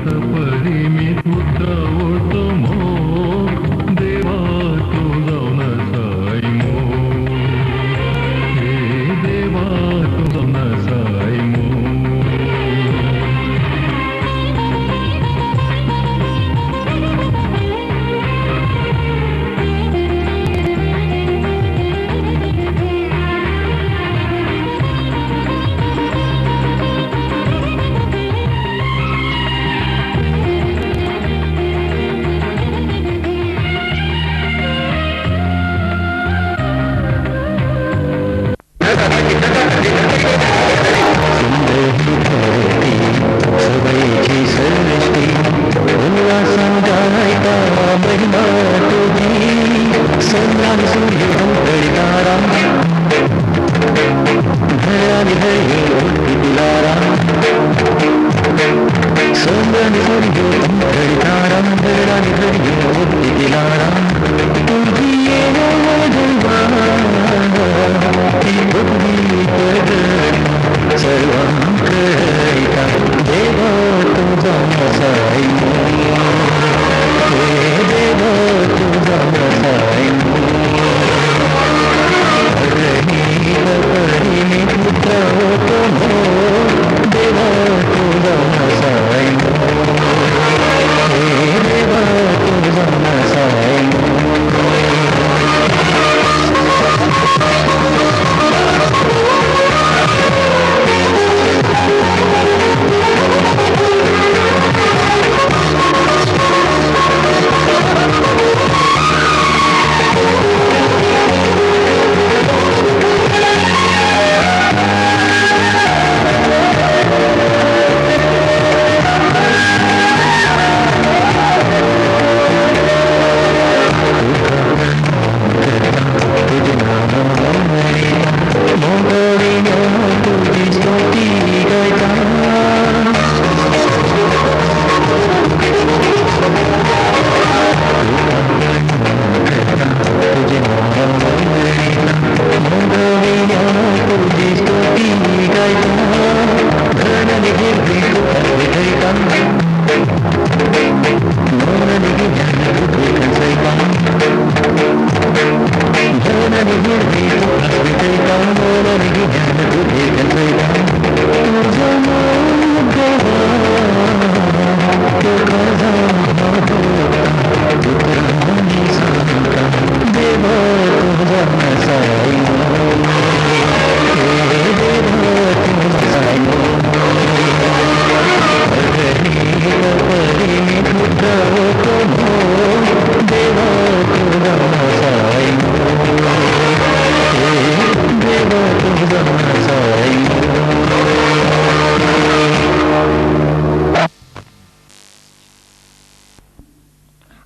परिमित उतरवतो मो देवा तुझा नसाई मो हे देवा तुझा नसाई मो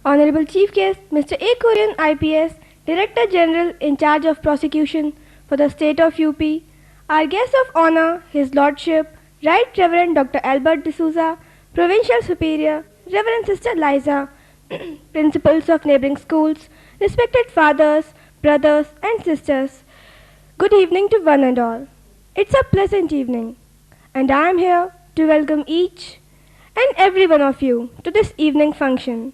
Honorable Chief Guest, Mr. A. Kurian, IPS, Director General in charge of prosecution for the state of UP, our guest of honor, His Lordship, Right Reverend Dr. Albert D'Souza, Provincial Superior, Reverend Sister Liza, principals of neighboring schools, respected fathers, brothers and sisters. Good evening to one and all. It's a pleasant evening, and I am here to welcome each and every one of you to this evening function.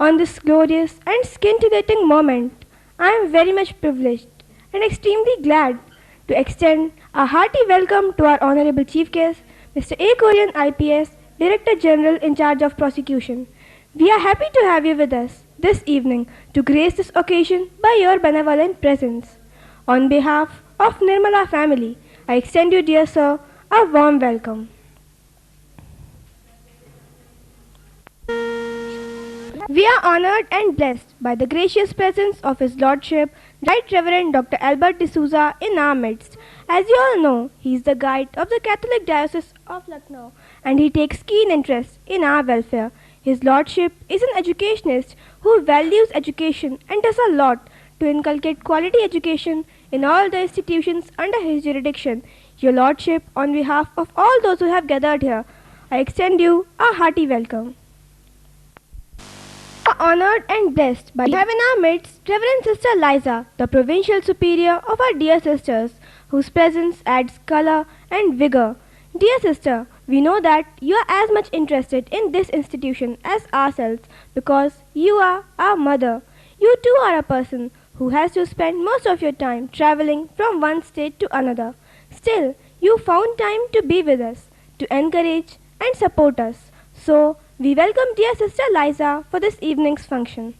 On this glorious and scintillating moment, I am very much privileged and extremely glad to extend a hearty welcome to our Honorable Chief Guest, Mr. A. Kurian, IPS, Director General in charge of prosecution. We are happy to have you with us this evening to grace this occasion by your benevolent presence. On behalf of Nirmala family, I extend you, dear sir, a warm welcome. We are honored and blessed by the gracious presence of His Lordship, Right Reverend Dr. Albert D'Souza in our midst. As you all know, he is the guide of the Catholic Diocese of Lucknow and he takes keen interest in our welfare. His Lordship is an educationist who values education and does a lot to inculcate quality education in all the institutions under his jurisdiction. Your Lordship, on behalf of all those who have gathered here, I extend you a hearty welcome. Honored and blessed by having in our midst Reverend Sister Liza, the Provincial Superior of our dear sisters, whose presence adds color and vigor. Dear sister, We know that you are as much interested in this institution as ourselves because you are our mother. You too are a person who has to spend most of your time traveling from one state to another. Still, you found time to be with us, to encourage and support us. So, we welcome dear Sister Liza for this evening's function.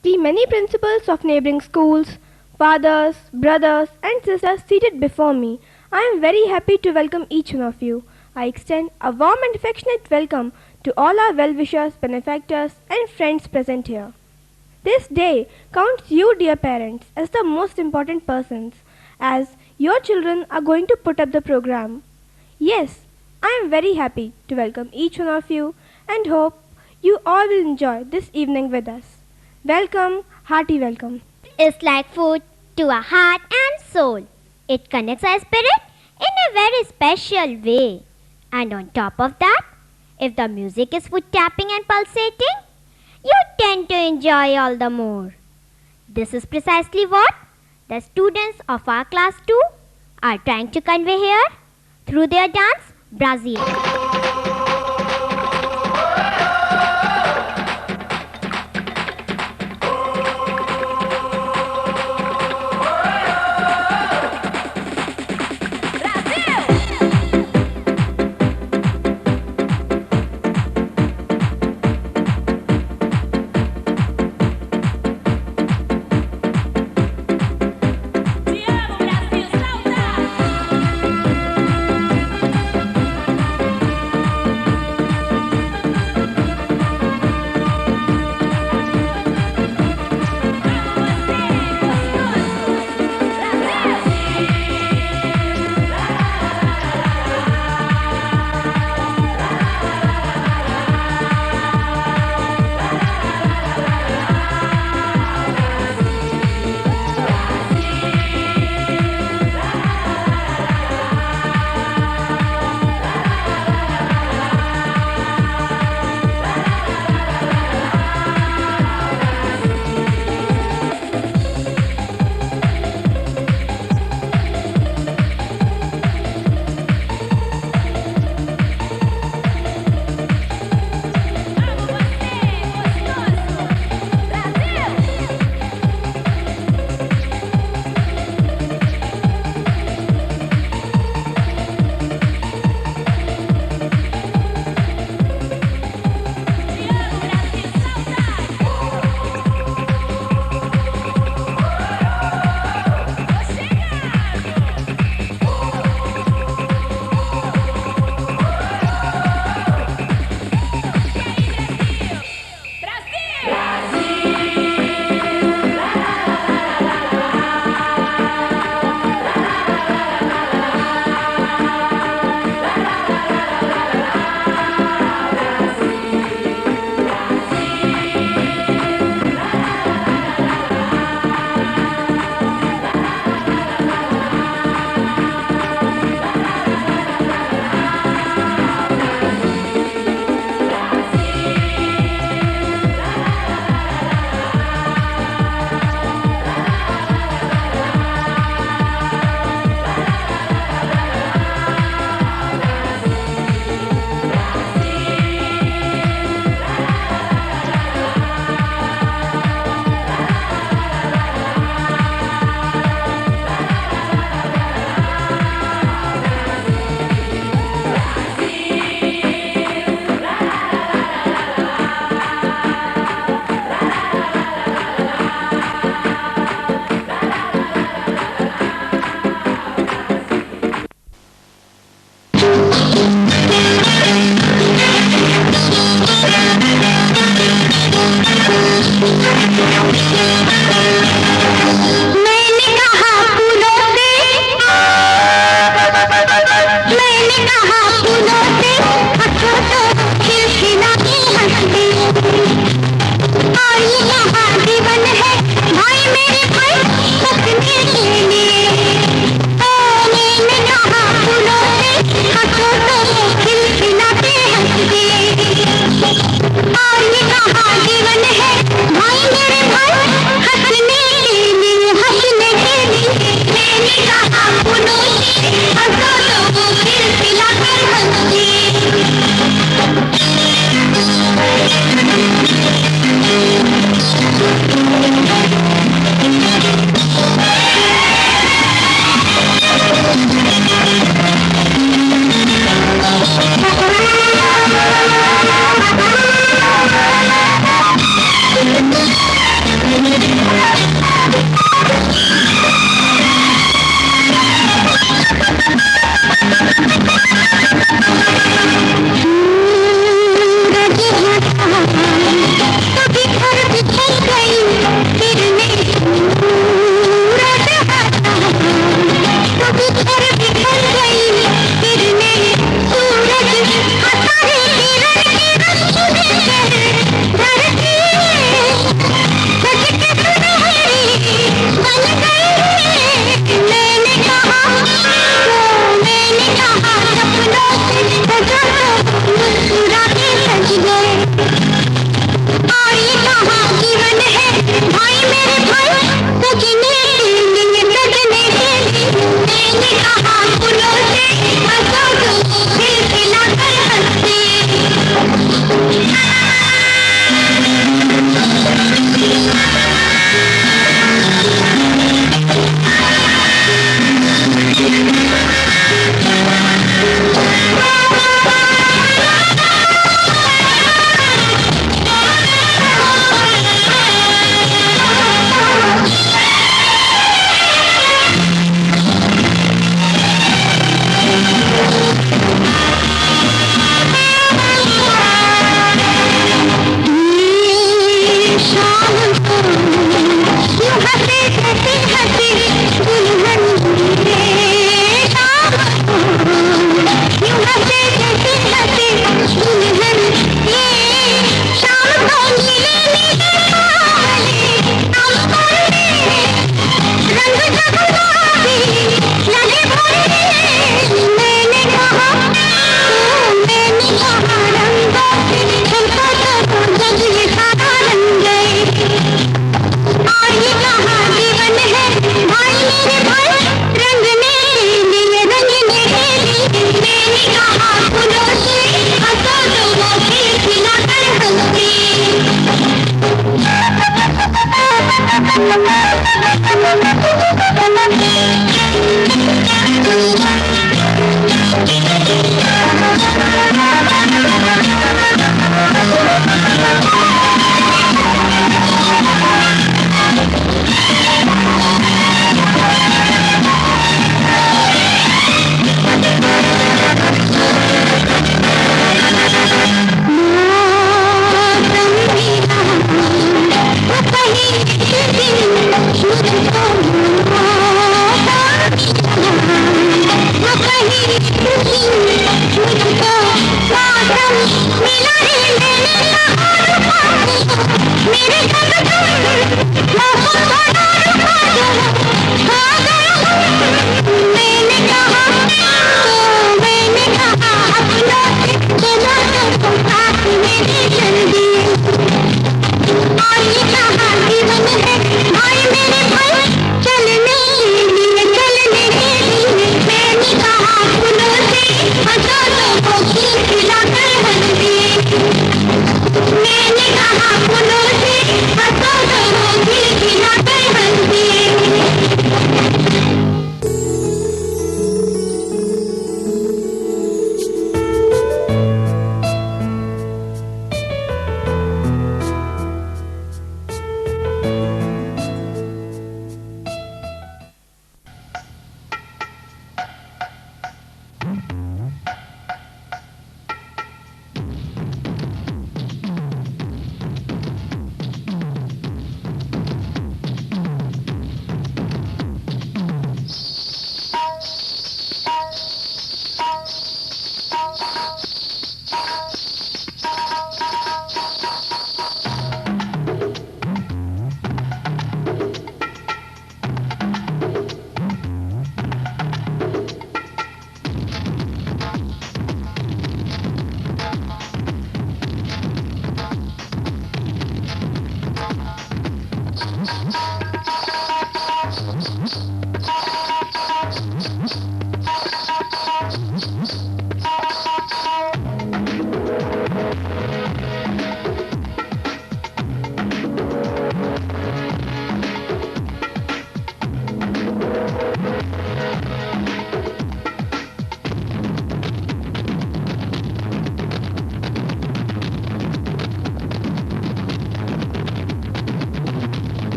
The many principals of neighboring schools, fathers, brothers, and sisters seated before me, I am very happy to welcome each one of you. I extend a warm and affectionate welcome to all our well-wishers, benefactors, and friends present here. This day counts you, dear parents, as the most important persons, as your children are going to put up the program. Yes, I am very happy to welcome each one of you and hope you all will enjoy this evening with us. Welcome, hearty welcome. Is like food to our heart and soul. It connects our spirit in a very special way. And on top of that, if the music is foot tapping and pulsating, you tend to enjoy all the more. This is precisely what the students of our class 2 are trying to convey here through their dance, Brazil.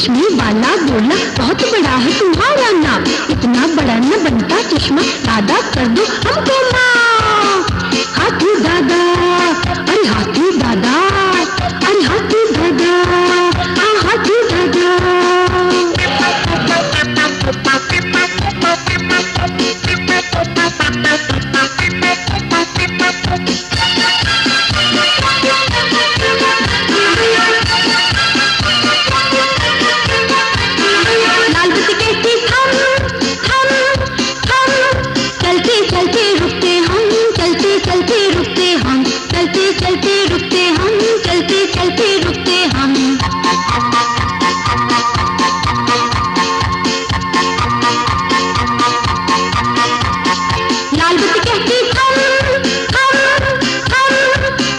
चश्मे वाला बोला, बहुत बड़ा है तुम्हारा नाम, इतना बड़ा न बनता चश्मा, दादा कर दो हमको माफ। हाथी दादा, अरे हाथी दादा, अरे हाथी दादा, हाँ हाथी दादा। लाल बत्ती कहती थम चलते चलते रुकते हम, चलते चलते रुकते हम, चलते चलते रुकते हम, चलते चलते रुकते हम। लाल बत्ती कहती थम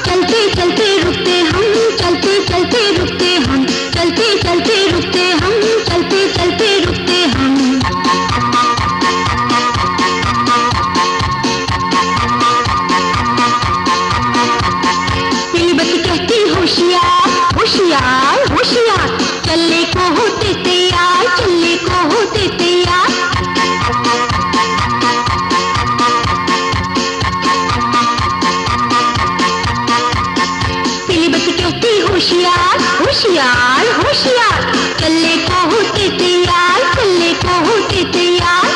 चलते चलते रुकते हम, चलते चलते रुकते हम, चलते चलते रुकते हम, चलते चलते रुकते हम। पीली बत्ती कहती होशियार होशियार होशियार, चलने को होते तैयार, चलने को होते तैयार। पीली बत्ती कहती होशियार होशियार होशियार, चलने को होते तैयार, चलने को होते तैयार।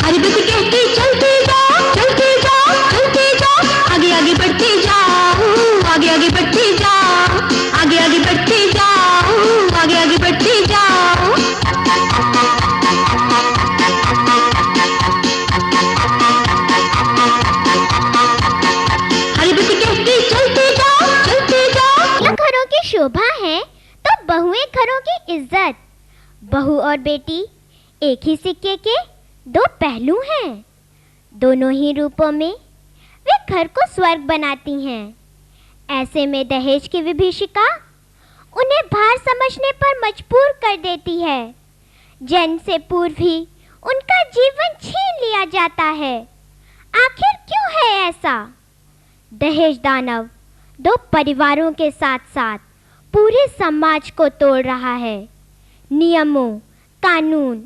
हरी बत्ती कहती चलते जाओ चलते जाओ चलते जाओ, आगे आगे बढ़ते जाओ, आगे आगे बढ़ते जाओ, आगे आगे बढ़ते जाओ, आगे आगे बढ़ते जाओ। हरी बत्ती कहती चलते जाओ चलते जाओ। या घरों की शोभा है तो बहुएं घरों की इज्जत। बहू और बेटी एक ही सिक्के के दो पहलू हैं। दोनों ही रूपों में वे घर को स्वर्ग बनाती हैं। ऐसे में दहेज की विभीषिका उन्हें भार समझने पर मजबूर कर देती है। जन्म से पूर्व ही उनका जीवन छीन लिया जाता है। आखिर क्यों है ऐसा? दहेज दानव दो परिवारों के साथ साथ पूरे समाज को तोड़ रहा है। नियमों, कानून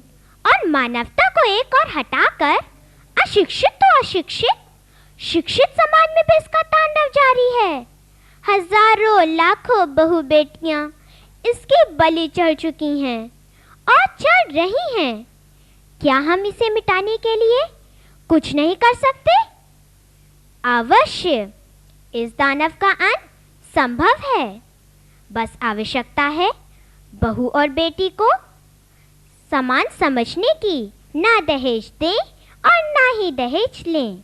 और मानवता को एक और हटाकर अशिक्षित तो अशिक्षित, शिक्षित समाज में भी इसका तांडव जारी है। हजारों लाखों बहू बेटियां इसकी बलि चढ़ चुकी हैं और चढ़ रही हैं। क्या हम इसे मिटाने के लिए कुछ नहीं कर सकते? अवश्य इस दानव का अंत संभव है। बस आवश्यकता है बहू और बेटी को समान समझने की। ना दहेज दें और ना ही दहेज लें।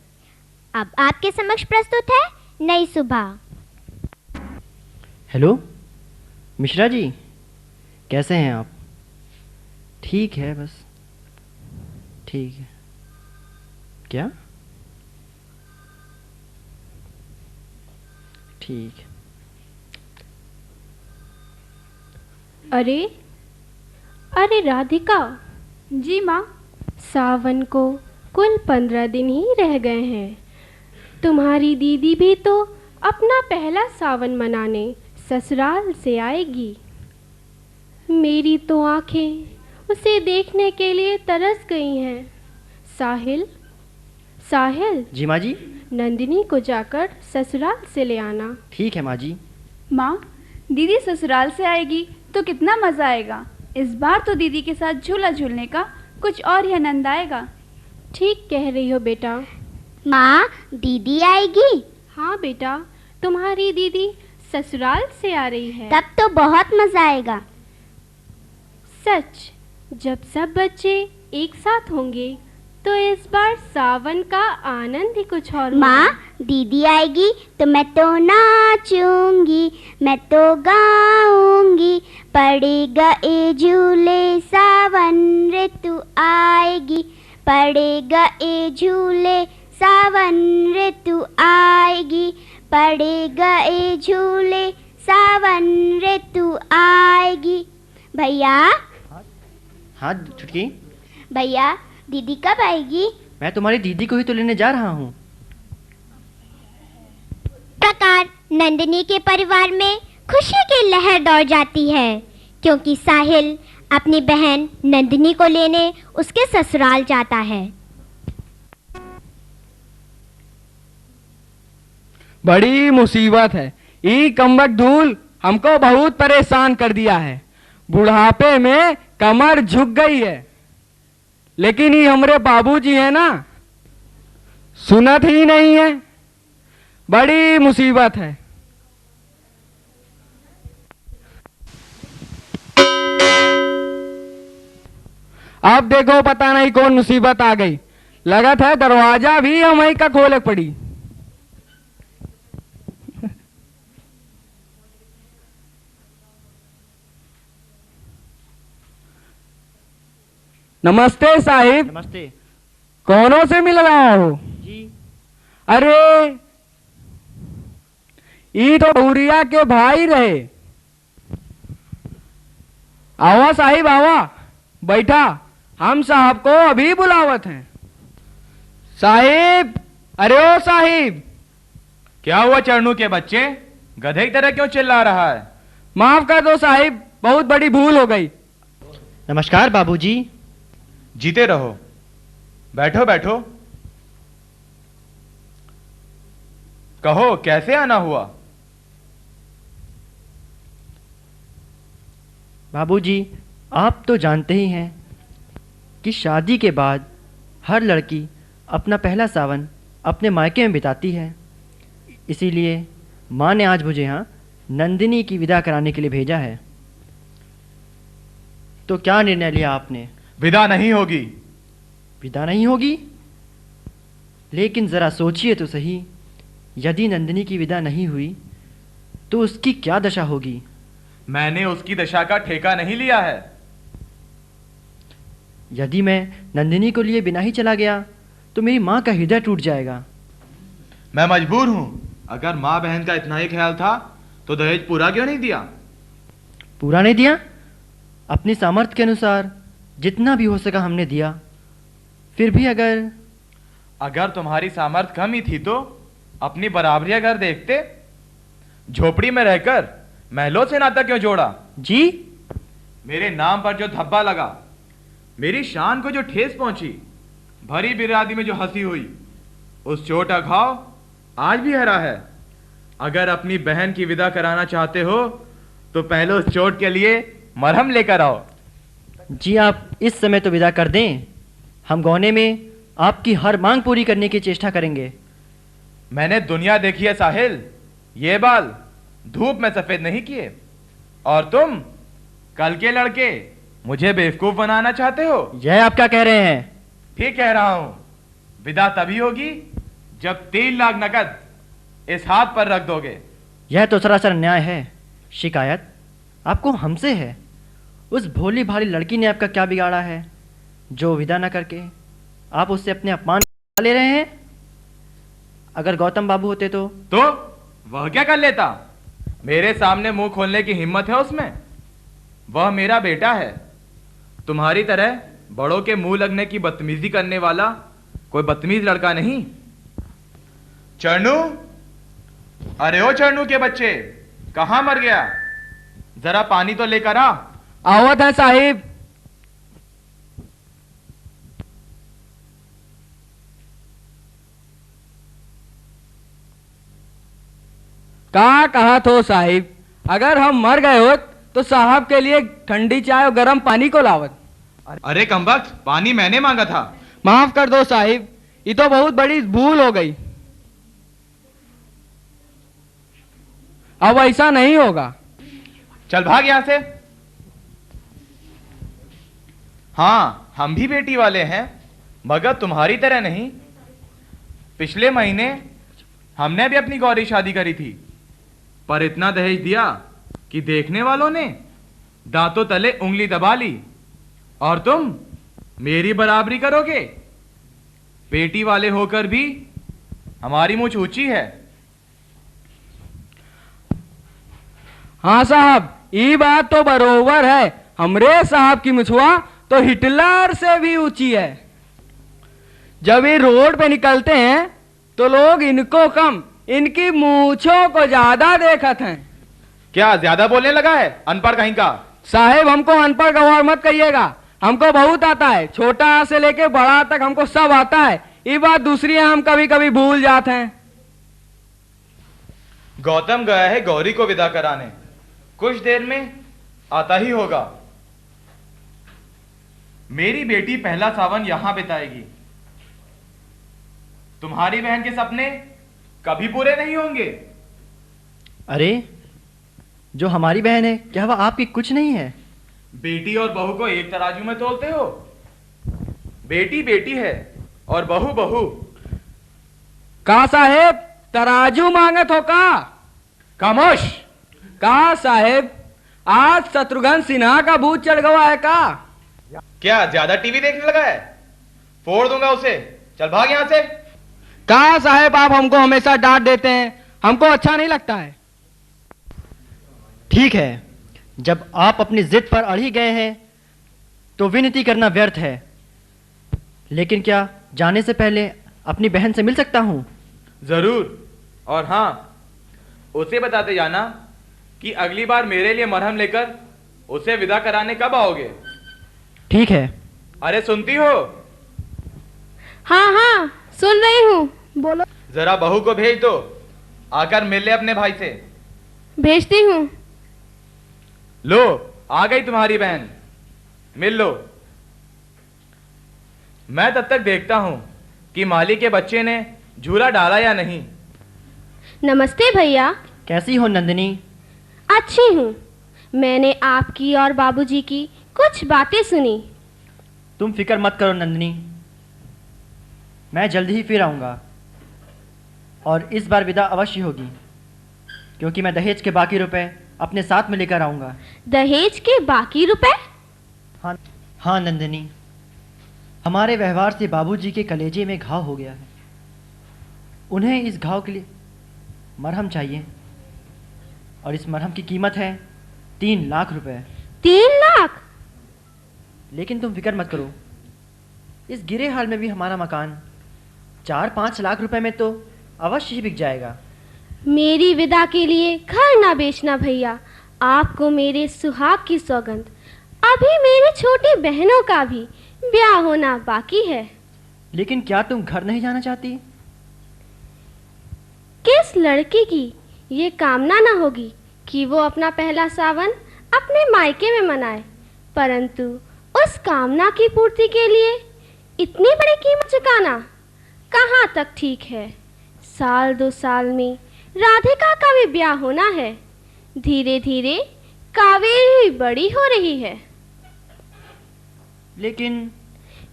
अब आपके समक्ष प्रस्तुत है नई सुबह। हेलो मिश्रा जी, कैसे हैं आप? ठीक है, बस ठीक है। क्या? ठीक है। अरे अरे राधिका। जी माँ। सावन को कुल 15 दिन ही रह गए हैं। तुम्हारी दीदी भी तो अपना पहला सावन मनाने ससुराल से आएगी। मेरी तो आंखें उसे देखने के लिए तरस गई हैं। साहिल, साहिल। जी माँ जी। नंदिनी को जाकर ससुराल से ले आना। ठीक है माँ जी। माँ, दीदी ससुराल से आएगी तो कितना मज़ा आएगा। इस बार तो दीदी के साथ झूला झूलने का कुछ और ही आनंद आएगा। ठीक कह रही हो बेटा। माँ, दीदी आएगी? हाँ बेटा, तुम्हारी दीदी ससुराल से आ रही है। तब तो बहुत मज़ा आएगा। सच, जब सब बच्चे एक साथ होंगे तो इस बार सावन का आनंद ही कुछ और होगा। माँ, दीदी आएगी तो मैं तो नाचूंगी, मैं तो गाऊंगी। पड़ेगा ए झूले सावन ऋतु आएगी, पड़ेगा ए झूले सावन ऋतु आएगी, पड़ेगा ए झूले सावन ऋतु आएगी। भैया। हाँ छुटकी। भैया, दीदी कब आएगी? मैं तुम्हारी दीदी को ही तो लेने जा रहा हूँ। प्रकार नंदिनी के परिवार में खुशी की लहर दौड़ जाती है, क्योंकि साहिल अपनी बहन नंदिनी को लेने उसके ससुराल जाता है। बड़ी मुसीबत है, ई कमबख्त धूल हमको बहुत परेशान कर दिया है। बुढ़ापे में कमर झुक गई है, लेकिन ये हमरे बाबूजी है ना, सुनत ही नहीं है। बड़ी मुसीबत है। अब देखो पता नहीं कौन मुसीबत आ गई। लगत है दरवाजा भी हमें का खोले पड़ी। नमस्ते साहिब। नमस्ते कौनों से मिल रहा हो? जी। अरे ये तो भूरिया के भाई रहे। आवा साहिब आवा, बैठा, हम साहब को अभी बुलावत हैं। साहिब, अरे ओ साहिब। क्या हुआ चरणू के बच्चे, गधे की तरह क्यों चिल्ला रहा है? माफ कर दो साहिब, बहुत बड़ी भूल हो गई। नमस्कार बाबूजी। जीते रहो, बैठो बैठो। कहो कैसे आना हुआ? बाबूजी, आप तो जानते ही हैं कि शादी के बाद हर लड़की अपना पहला सावन अपने मायके में बिताती है। इसीलिए माँ ने आज मुझे यहाँ नंदिनी की विदा कराने के लिए भेजा है। तो क्या निर्णय लिया आपने? विदा नहीं होगी। विदा नहीं होगी? लेकिन ज़रा सोचिए तो सही, यदि नंदिनी की विदा नहीं हुई तो उसकी क्या दशा होगी? मैंने उसकी दशा का ठेका नहीं लिया है। यदि मैं नंदिनी को लिए बिना ही चला गया तो मेरी माँ का हृदय टूट जाएगा। मैं मजबूर हूं। अगर माँ बहन का इतना ही ख्याल था तो दहेज पूरा क्यों नहीं दिया? पूरा नहीं दिया? अपनी सामर्थ्य के अनुसार जितना भी हो सका हमने दिया। फिर भी अगर तुम्हारी सामर्थ्य कम ही थी तो अपनी बराबरी अगर देखते। झोपड़ी में रहकर महलों से नाता क्यों जोड़ा? जी? मेरे नाम पर जो धब्बा लगा, मेरी शान को जो ठेस पहुंची, भरी बिरादी में जो हंसी हुई, उस चोट का घाव आज भी हरा है। अगर अपनी बहन की विदा कराना चाहते हो तो पहले उस चोट के लिए मरहम लेकर आओ। जी, आप इस समय तो विदा कर दें। हम गौने में आपकी हर मांग पूरी करने की चेष्टा करेंगे। मैंने दुनिया देखी है साहिल, ये बाल धूप में सफेद नहीं किए। और तुम कल के लड़के मुझे बेवकूफ बनाना चाहते हो? यह आप क्या कह रहे हैं? ठीक कह रहा हूं। विदा तभी होगी जब 3 लाख नकद इस हाथ पर रख दोगे। यह तो सरासर अन्याय है। शिकायत आपको हमसे है। उस भोली भाली लड़की ने आपका क्या बिगाड़ा है जो विदा न करके आप उससे अपने अपमान ले रहे हैं? अगर गौतम बाबू होते तो वह क्या कर लेता? मेरे सामने मुंह खोलने की हिम्मत है उसमें? वह मेरा बेटा है। तुम्हारी तरह बड़ों के मुंह लगने की बदतमीजी करने वाला कोई बदतमीज लड़का नहीं। चरणू, अरे ओ चरणू के बच्चे, कहां मर गया? जरा पानी तो लेकर आ। आवत है साहिब। कहा तो साहिब, अगर हम मर गए होत तो साहब के लिए ठंडी चाय और गर्म पानी को लावत। अरे कमबख्त, पानी मैंने मांगा था। माफ कर दो साहिब, ये तो बहुत बड़ी भूल हो गई। अब ऐसा नहीं होगा। चल भाग यहां से। हाँ, हम भी बेटी वाले हैं, मगर तुम्हारी तरह नहीं। पिछले महीने हमने भी अपनी गौरी शादी करी थी, पर इतना दहेज दिया कि देखने वालों ने दांतों तले उंगली दबा ली। और तुम मेरी बराबरी करोगे? बेटी वाले होकर भी हमारी मूंछ ऊंची है। हाँ साहब, ये बात तो बरोबर है। हमरे साहब की मुछुआ तो हिटलर से भी ऊंची है। जब ये रोड पे निकलते हैं तो लोग इनको कम इनकी मूछों को ज्यादा देखत हैं। क्या ज्यादा बोलने लगा है, अनपढ़ कहीं का? साहेब हमको अनपढ़ गवार मत कहिएगा, हमको बहुत आता है, छोटा से लेके बड़ा तक हमको सब आता है। ये बात दूसरी है, हम कभी कभी भूल जाते हैं। गौतम गया है गौरी को विदा कराने, कुछ देर में आता ही होगा। मेरी बेटी पहला सावन यहां बिताएगी। तुम्हारी बहन के सपने कभी पूरे नहीं होंगे। अरे जो हमारी बहन है, क्या वह आपकी कुछ नहीं है? बेटी और बहू को एक तराजू में तोलते हो? बेटी बेटी है और बहू बहू। का साहेब तराजू मांगत हो का? खामोश। का साहेब आज शत्रुघ्न सिन्हा का भूत चढ़ गया है का? क्या ज्यादा टीवी देखने लगा है? फोड़ दूंगा उसे, चल भाग यहां से। का साहेब आप हमको हमेशा डांट देते हैं, हमको अच्छा नहीं लगता है। ठीक है, जब आप अपनी जिद पर अड़ ही गए हैं तो विनती करना व्यर्थ है। लेकिन क्या जाने से पहले अपनी बहन से मिल सकता हूं? जरूर। और हां, उसे बताते जाना कि अगली बार मेरे लिए मरहम लेकर उसे विदा कराने कब आओगे। ठीक है। अरे सुनती हो? हाँ हाँ सुन रही हूँ, बोलो। जरा बहू को भेज दो, आकर मिल ले अपने भाई से। भेजती हूँ। लो आ गई तुम्हारी बहन, मिल लो। मैं तब तक देखता हूं कि माली के बच्चे ने झूला डाला या नहीं। नमस्ते भैया। कैसी हो नंदिनी? अच्छी हूँ। मैंने आपकी और बाबूजी की कुछ बातें सुनी। तुम फिक्र मत करो नंदिनी, मैं जल्दी ही फिर आऊँगा और इस बार विदा अवश्य होगी, क्योंकि मैं दहेज के बाकी रुपए अपने साथ में लेकर आऊँगा। दहेज के बाकी रुपए? हाँ नंदिनी, हमारे व्यवहार से बाबूजी के कलेजे में घाव हो गया है। उन्हें इस घाव के लिए मरहम चाहिए और इस मरहम की कीमत है 3 लाख रुपए। 3 लाख? लेकिन तुम फिक्र मत करो, इस गिरे हाल में भी हमारा मकान 4-5 लाख रुपए में तो अवश्य ही बिक जाएगा। मेरी विदा के लिए घर ना बेचना भैया, आपको मेरे सुहाग की सौगंध। अभी मेरी छोटी बहनों का भी ब्याह होना बाकी है। लेकिन क्या तुम घर नहीं जाना चाहती? किस लड़की की ये कामना ना होगी कि वो अपना पहला सावन अपने मायके में मनाए, परंतु उस कामना की पूर्ति के लिए इतनी बड़ी कीमत चुकाना कहाँ तक ठीक है। 1-2 साल में राधिका का भी ब्याह होना है। धीरे धीरे कावेरी बड़ी हो रही है। लेकिन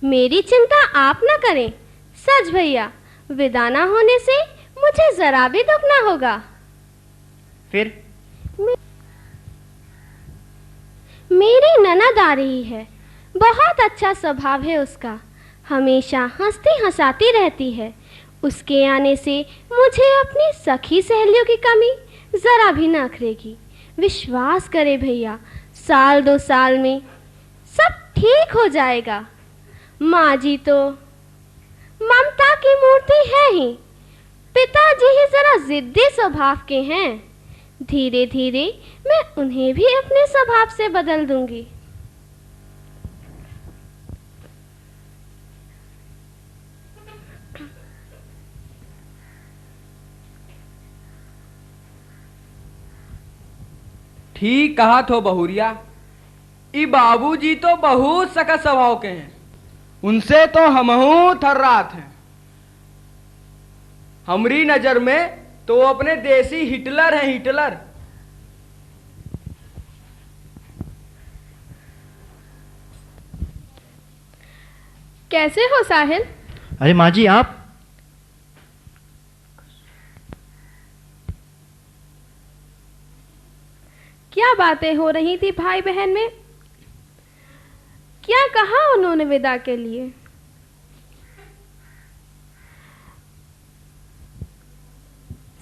मेरी चिंता आप न करें। सच भैया, विदा ना होने से मुझे जरा भी दुख ना होगा। फिर मेरी ननद आ रही है, बहुत अच्छा स्वभाव है उसका, हमेशा हंसती हंसाती रहती है। उसके आने से मुझे अपनी सखी सहेलियों की कमी जरा भी न अखरेगी। विश्वास करे भैया, 1-2 साल में सब ठीक हो जाएगा। माँ जी तो ममता की मूर्ति है ही, पिताजी ही जरा जिद्दी स्वभाव के हैं। धीरे धीरे मैं उन्हें भी अपने स्वभाव से बदल दूंगी। ठीक कहा तो बहुरिया, ई बाबूजी तो बहुत सकत स्वभाव के हैं, उनसे तो हमहू थर्रात हैं। हमरी नजर में तो वो अपने देसी हिटलर हैं, हिटलर। कैसे हो साहिल? अरे माँ जी, आप? क्या बातें हो रही थी भाई बहन में? क्या कहा उन्होंने विदा के लिए?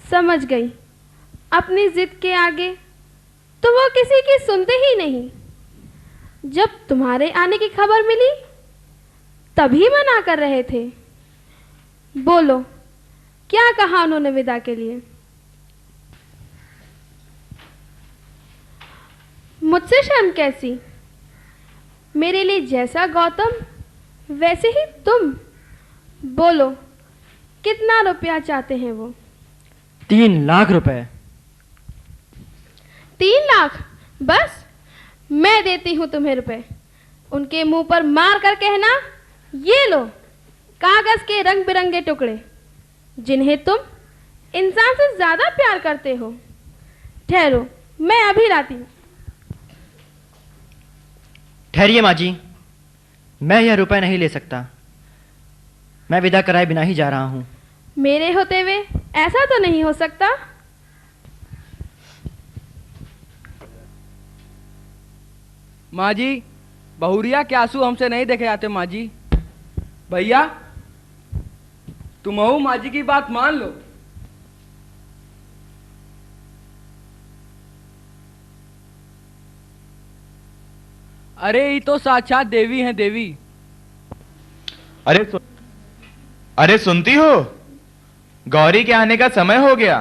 समझ गई, अपनी जिद के आगे तो वो किसी की सुनते ही नहीं। जब तुम्हारे आने की खबर मिली तभी मना कर रहे थे। बोलो, क्या कहा उन्होंने विदा के लिए? मुझसे शर्म कैसी? मेरे लिए जैसा गौतम वैसे ही तुम। बोलो, कितना रुपया चाहते हैं वो? 3 लाख रुपए। 3 लाख? बस मैं देती हूँ तुम्हें रुपए। उनके मुंह पर मार कर कहना, ये लो कागज के रंग बिरंगे टुकड़े जिन्हें तुम इंसान से ज्यादा प्यार करते हो। ठहरो, मैं अभी लाती हूँ। ठहरिए माँ जी, मैं यह रुपए नहीं ले सकता। मैं विदा कराए बिना ही जा रहा हूँ। मेरे होते हुए ऐसा तो नहीं हो सकता। माँ जी, बहुरिया के आंसू हमसे नहीं देखे जाते माँ जी। भैया, तुम माँ जी की बात मान लो। अरे ये तो साक्षात देवी हैं, देवी। अरे सुनती हो, गौरी के आने का समय हो गया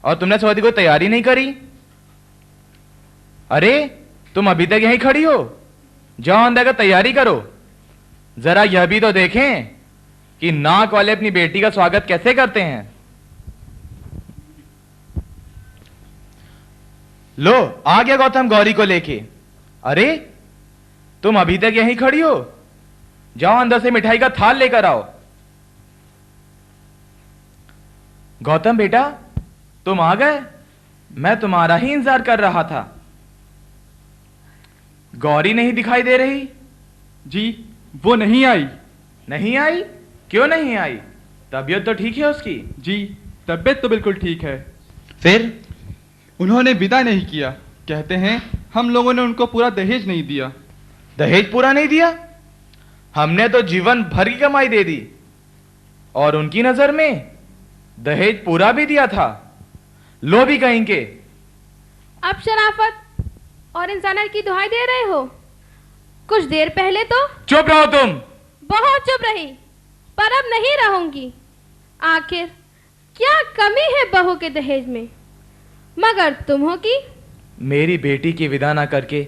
और तुमने सौदी को तैयारी नहीं करी। अरे तुम अभी तक यहीं खड़ी हो, जाओ अंदर का तैयारी करो। जरा यह भी तो देखें कि नाक वाले अपनी बेटी का स्वागत कैसे करते हैं। लो आ गया गौतम गौरी को लेके। अरे तुम अभी तक यहीं खड़ी हो, जाओ अंदर से मिठाई का थाल लेकर आओ। गौतम बेटा, तुम आ गए? मैं तुम्हारा ही इंतजार कर रहा था। गौरी नहीं दिखाई दे रही? जी, वो नहीं आई। नहीं आई? क्यों नहीं आई? तबीयत तो ठीक है उसकी? जी, तबीयत तो बिल्कुल ठीक है। फिर? उन्होंने विदा नहीं किया। कहते हैं हम लोगों ने उनको पूरा दहेज नहीं दिया। दहेज पूरा नहीं दिया? हमने तो जीवन भर की कमाई दे दी और उनकी नजर में दहेज पूरा भी दिया था। लो भी कहेंगे। अब शराफत और इंसानियत की दुहाई दे रहे हो? कुछ देर पहले तो। चुप रहो तुम। बहुत चुप रही, पर अब नहीं रहूंगी। आखिर क्या कमी है बहू के दहेज में, मगर तुम हो कि? मेरी बेटी की विदा ना करके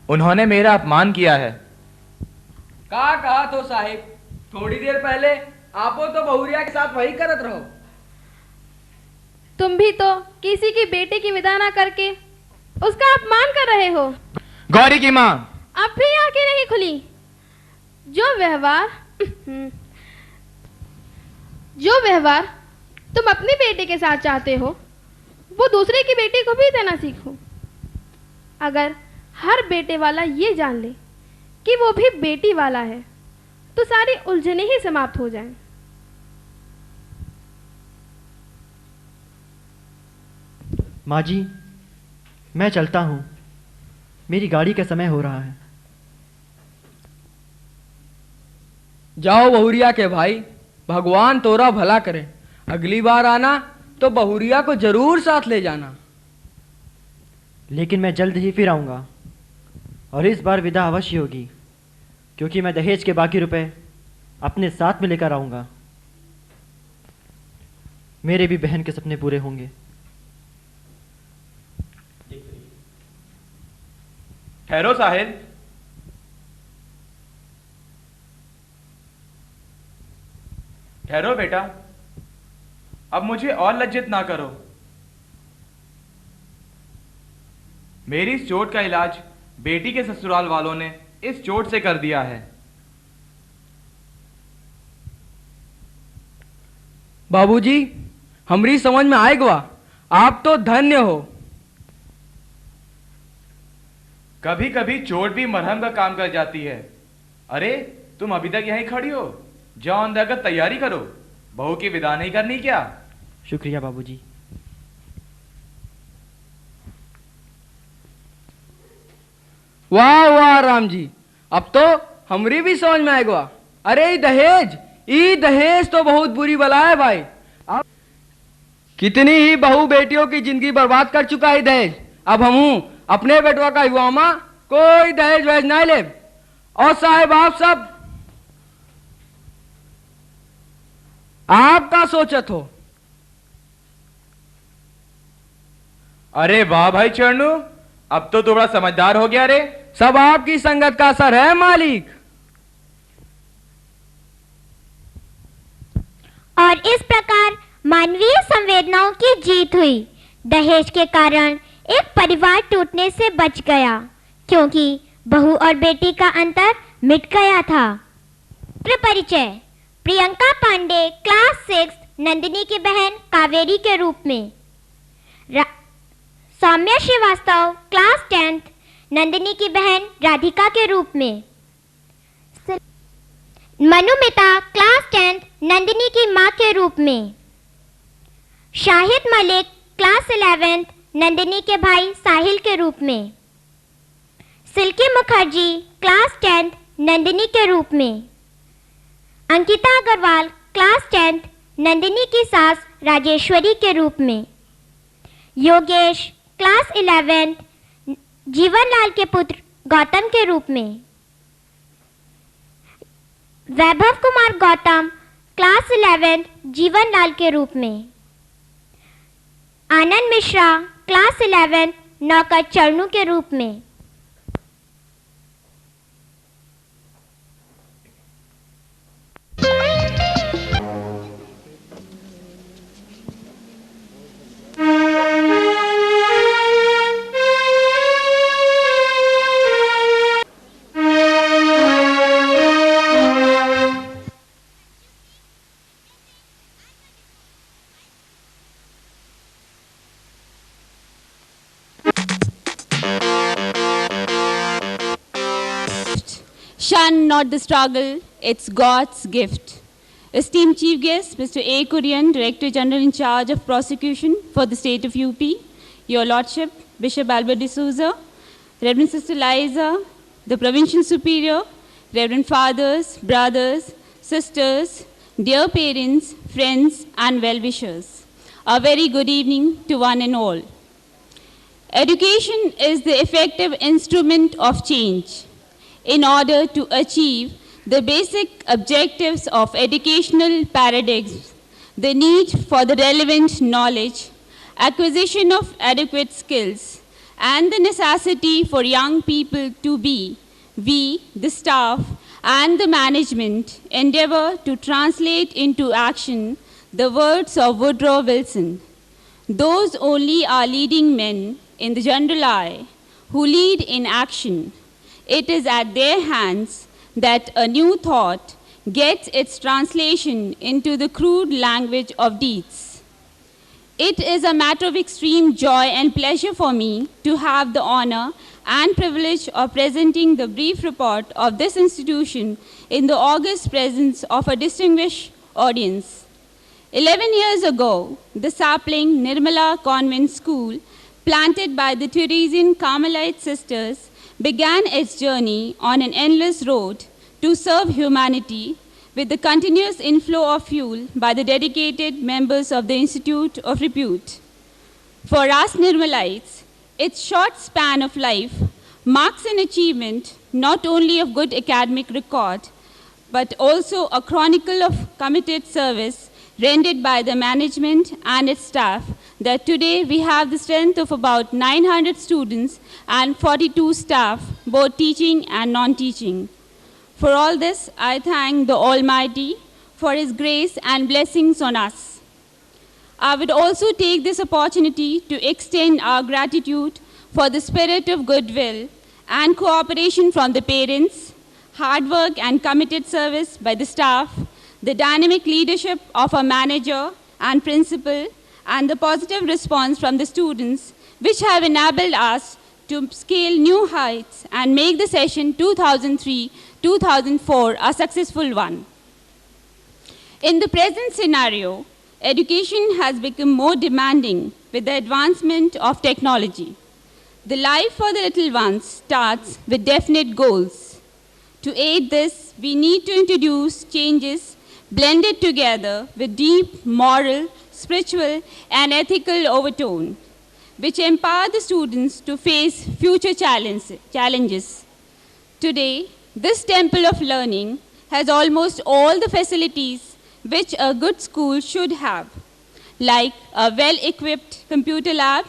उन्होंने मेरा अपमान किया है। कहा तो साहिब, थोड़ी देर पहले आपो तो बहुरिया के साथ वही करत रहो। तुम भी तो किसी की बेटी की विदा ना करके उसका अपमान कर रहे हो। गौरी की मां अब भी आंखें नहीं खुली। जो व्यवहार तुम अपनी बेटी के साथ चाहते हो, वो दूसरे की बेटी को भी देना सीखो। अगर हर बेटे वाला ये जान ले कि वो भी बेटी वाला है, तो सारी उलझने ही समाप्त हो जाएं। माँ जी, मैं चलता हूँ, मेरी गाड़ी का समय हो रहा है। जाओ बहुरिया के भाई, भगवान तोरा भला करे। अगली बार आना तो बहुरिया को जरूर साथ ले जाना। लेकिन मैं जल्द ही फिर आऊँगा और इस बार विदा अवश्य होगी, क्योंकि मैं दहेज के बाकी रुपए अपने साथ में लेकर आऊँगा। मेरे भी बहन के सपने पूरे होंगे। ठहरो साहिल। ठहरो बेटा, अब मुझे और लज्जित ना करो। मेरी इस चोट का इलाज बेटी के ससुराल वालों ने इस चोट से कर दिया है। बाबूजी, हमरी समझ में आएगा, आप तो धन्य हो। कभी कभी चोट भी मरहम का काम कर जाती है। अरे तुम अभी तक यहीं खड़ी हो, जाओ अंदर का तैयारी करो। बहू की विदा नहीं करनी क्या? शुक्रिया बाबूजी। वाह वाह राम जी, अब तो हमरी भी समझ में आएगा। अरे ई दहेज तो बहुत बुरी बला है भाई। अब कितनी ही बहू बेटियों की जिंदगी बर्बाद कर चुका है दहेज। अब हम अपने बेटवा का युवा माँ कोई दहेज वहेज नहीं ले। और साहेब आप सब आपका सोचत हो। अरे वाह भाई चरणू, अब तो थोड़ा समझदार हो गया रे। सब आपकी संगत का असर है मालिक। और इस प्रकार मानवीय संवेदनाओं की जीत हुई। दहेज के कारण एक परिवार टूटने से बच गया, क्योंकि बहू और बेटी का अंतर मिट गया था। परिचय: प्रियंका पांडे क्लास 6 नंदिनी की बहन कावेरी के रूप में। सौम्या श्रीवास्तव क्लास 10 नंदिनी की बहन राधिका के रूप में। मनुमिता क्लास 10 नंदिनी की मां के रूप में। शाहिद मलिक क्लास 11 नंदिनी के भाई साहिल के रूप में। सिल्की मुखर्जी क्लास 10 नंदिनी के रूप में। अंकिता अग्रवाल क्लास 10 नंदिनी की सास राजेश्वरी के रूप में। योगेश क्लास 11 जीवनलाल के पुत्र गौतम के रूप में। वैभव कुमार गौतम क्लास 11 जीवनलाल के रूप में। आनंद मिश्रा क्लास 11 नौकर चरणू के रूप में। Shun not the struggle, it's God's gift. Esteemed Chief Guest, Mr. A. Kurian, Director General in charge of prosecution for the state of UP, Your Lordship, Bishop Albert D'Souza, Reverend Sister Liza, the Provincial Superior, Reverend Fathers, Brothers, Sisters, dear parents, friends, and well-wishers. A very good evening to one and all. Education is the effective instrument of change. In order to achieve the basic objectives of educational paradigms, the need for the relevant knowledge, acquisition of adequate skills, and the necessity for young people to be, we, the staff, and the management endeavor to translate into action the words of Woodrow Wilson. Those only are leading men in the general eye who lead in action. It is at their hands that a new thought gets its translation into the crude language of deeds. It is a matter of extreme joy and pleasure for me to have the honor and privilege of presenting the brief report of this institution in the august presence of a distinguished audience. 11 years ago, the sapling Nirmala Convent School, planted by the Theresian Carmelite sisters, began its journey on an endless road to serve humanity with the continuous inflow of fuel by the dedicated members of the Institute of Repute. For us Nirmalites, its short span of life marks an achievement not only of good academic record, but also a chronicle of committed service rendered by the management and its staff, that today we have the strength of about 900 students and 42 staff, both teaching and non-teaching. For all this, I thank the Almighty for His grace and blessings on us. I would also take this opportunity to extend our gratitude for the spirit of goodwill and cooperation from the parents, hard work and committed service by the staff, the dynamic leadership of our manager and principal, and the positive response from the students, which have enabled us to scale new heights and make the session 2003-2004 a successful one. In the present scenario, education has become more demanding with the advancement of technology. The life for the little ones starts with definite goals. To aid this, we need to introduce changes blended together with deep moral, spiritual, and ethical overtone, which empower the students to face future challenges. Today, this temple of learning has almost all the facilities which a good school should have, like a well-equipped computer lab,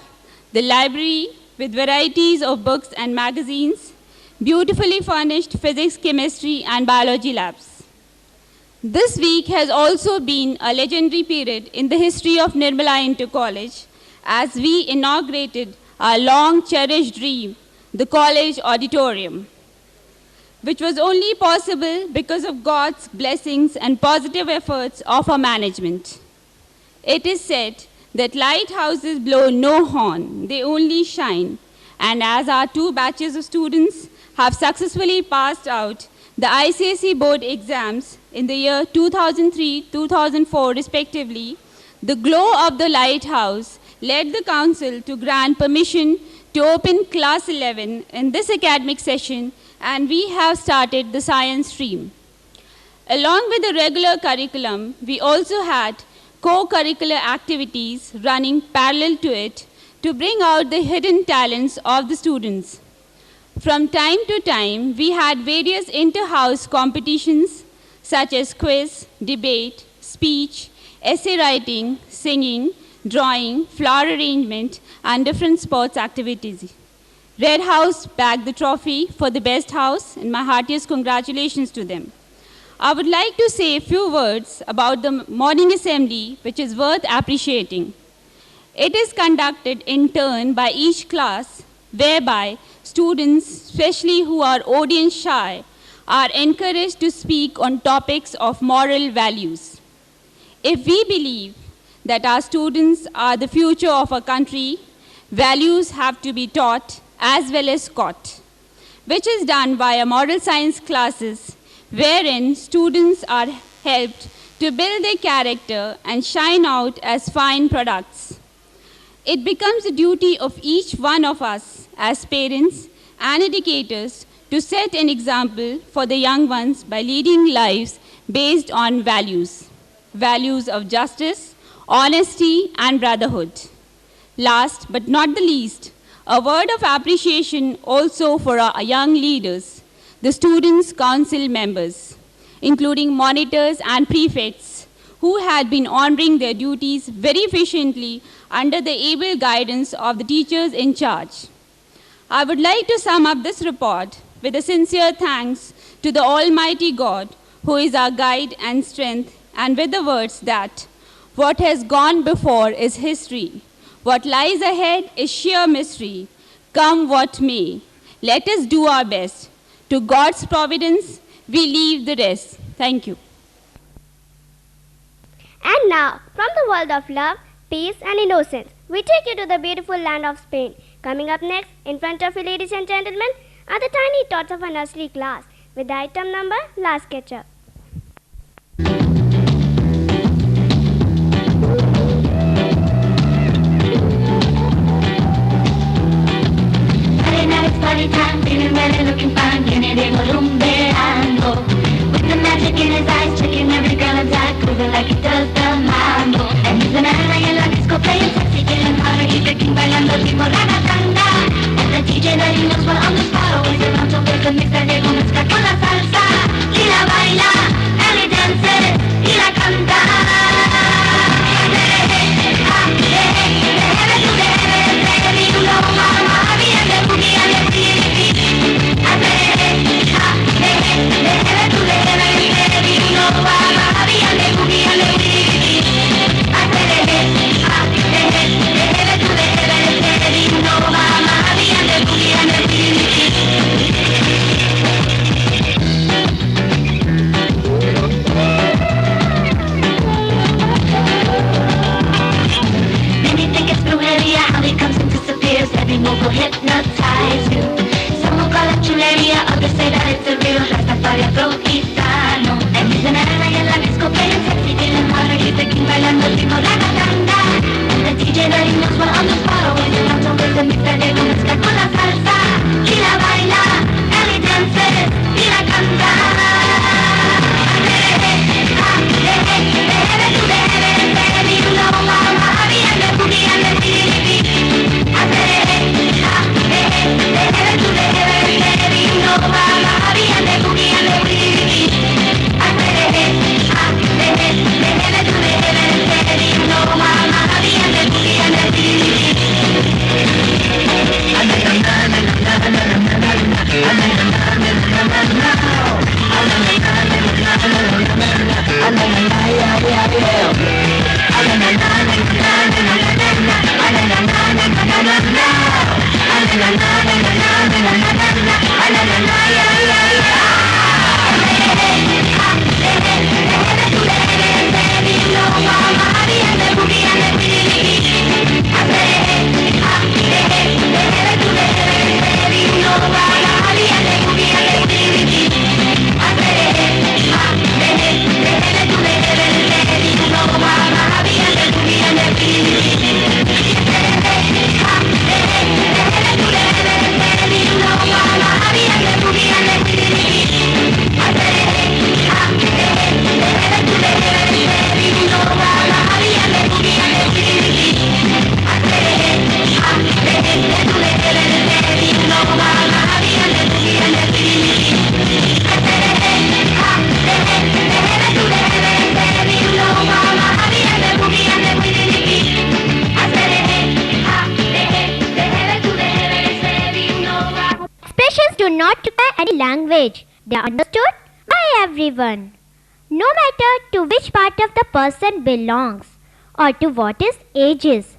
the library with varieties of books and magazines, beautifully furnished physics, chemistry, and biology labs. This week has also been a legendary period in the history of Nirmala Inter College as we inaugurated our long-cherished dream, the college auditorium, which was only possible because of God's blessings and positive efforts of our management. It is said that lighthouses blow no horn, they only shine. And as our 2 batches of students have successfully passed out the ICSE board exams in the year 2003-2004 respectively, the glow of the lighthouse led the council to grant permission to open class 11 in this academic session, and we have started the science stream. Along with the regular curriculum, we also had co-curricular activities running parallel to it to bring out the hidden talents of the students. From time to time, we had various inter-house competitions such as quiz, debate, speech, essay writing, singing, drawing, flower arrangement, and different sports activities. Red House bagged the trophy for the best house, and my heartiest congratulations to them. I would like to say a few words about the morning assembly, which is worth appreciating. It is conducted in turn by each class, whereby students, especially who are audience shy, are encouraged to speak on topics of moral values. If we believe that our students are the future of our country, values have to be taught as well as caught, which is done via moral science classes, wherein students are helped to build their character and shine out as fine products. It becomes the duty of each one of us as parents and educators to set an example for the young ones by leading lives based on values of justice, honesty, and brotherhood. Last but not the least, a word of appreciation also for our young leaders, the Students' Council members, including monitors and prefects, who had been honoring their duties very efficiently under the able guidance of the teachers in charge. I would like to sum up this report with a sincere thanks to the Almighty God, who is our guide and strength, and with the words that what has gone before is history, what lies ahead is sheer mystery. Come what may, let us do our best. To God's providence, we leave the rest. Thank you. And now, from the world of love, peace and innocence, we take you to the beautiful land of Spain. Coming up next, in front of you, ladies and gentlemen, are the tiny tots of a nursery class with the item number Last Ketchup. Party time, feeling ready, looking fine, viene Diego rumbeando. With the magic in his eyes, tricking every girl inside, grooving like he does the mambo. And he's an ally in la disco, playing sexy, getting hotter, he's the king, bailando tipo ragatanga. And the DJ that he knows well on the spot, always around to play the mix that Diego mezcla con la salsa. Y la baila, and he dances, y la canta. You know, mama, bien de boogie and the every move will hypnotize you. Some will call it chuleria, others say that it's a real Rastafari flow gitano. And he's an ally in la disco, playing sexy, feeling hotter, he's the king, bailando tipo ragatanga. And the DJ that he knows well on the spot, always around to play the mix that Diego mezcla con la salsa. Y la baila, and he dances, y la canta. You know, mama, and the boogie and the beat. I Expressions do not require any language. They are understood by everyone, no matter to which part of the person belongs or to what his age is.